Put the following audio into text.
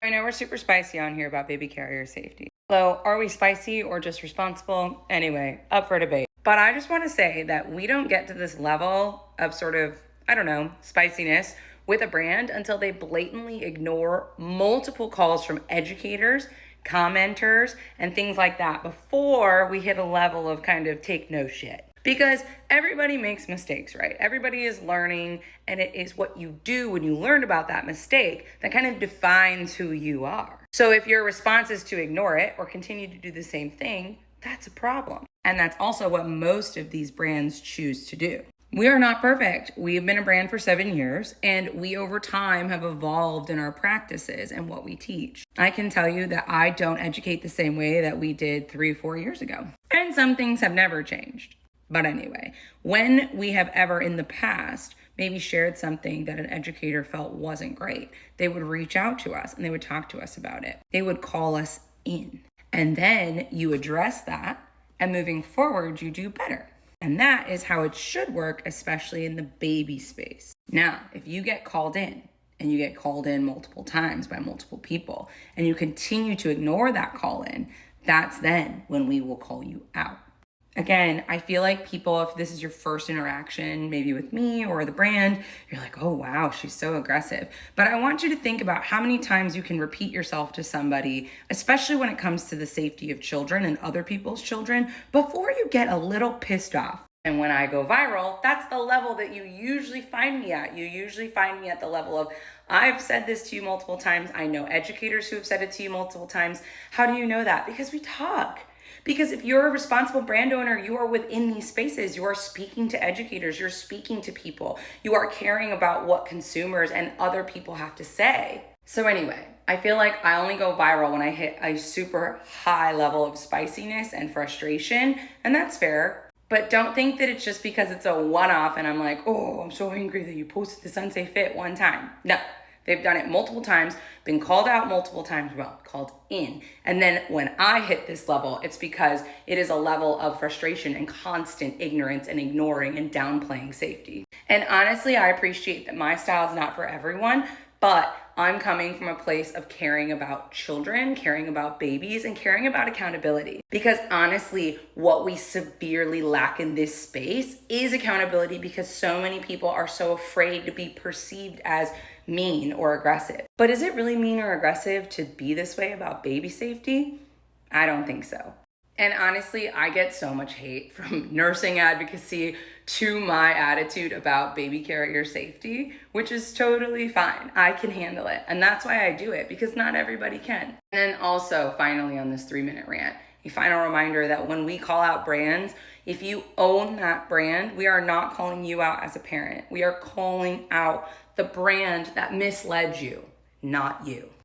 I know we're super spicy on here about baby carrier safety. So are we spicy or just responsible? Anyway, up for debate. But I just want to say that we don't get to this level of sort of, I don't know, spiciness with a brand until they blatantly ignore multiple calls from educators, commenters, and things like that before we hit a level of kind of take no shit. Because everybody makes mistakes, right? Everybody is learning, and it is what you do when you learn about that mistake that kind of defines who you are. So if your response is to ignore it or continue to do the same thing, that's a problem. And that's also what most of these brands choose to do. We are not perfect. We have been a brand for 7 years, and we over time have evolved in our practices and what we teach. I can tell you that I don't educate the same way that we did 3-4 years ago. And some things have never changed. But anyway, when we have ever in the past maybe shared something that an educator felt wasn't great, they would reach out to us and they would talk to us about it. They would call us in. And then you address that, and moving forward, you do better. And that is how it should work, especially in the baby space. Now, if you get called in, and you get called in multiple times by multiple people, and you continue to ignore that call in, that's then when we will call you out. Again, I feel like people, if this is your first interaction, maybe with me or the brand, you're like, oh, wow, she's so aggressive. But I want you to think about how many times you can repeat yourself to somebody, especially when it comes to the safety of children and other people's children, before you get a little pissed off. And when I go viral, that's the level that you usually find me at. You usually find me at the level of, I've said this to you multiple times. I know educators who have said it to you multiple times. How do you know that? Because we talk. Because if you're a responsible brand owner, you are within these spaces. You are speaking to educators. You're speaking to people. You are caring about what consumers and other people have to say. So anyway, I feel like I only go viral when I hit a super high level of spiciness and frustration, and that's fair. But don't think that it's just because it's a one-off and I'm like, oh, I'm so angry that you posted this unsafe fit one time. No. They've done it multiple times, been called out multiple times, well, called in. And then when I hit this level, it's because it is a level of frustration and constant ignorance and ignoring and downplaying safety. And honestly, I appreciate that my style is not for everyone, but I'm coming from a place of caring about children, caring about babies, and caring about accountability. Because honestly, what we severely lack in this space is accountability, because so many people are so afraid to be perceived as mean or aggressive. But is it really mean or aggressive to be this way about baby safety? I don't think so. And honestly, I get so much hate from nursing advocacy to my attitude about baby carrier safety, which is totally fine. I can handle it. And that's why I do it, because not everybody can. And then also, finally, on this 3-minute rant, a final reminder that when we call out brands, if you own that brand, we are not calling you out as a parent. We are calling out the brand that misled you, not you.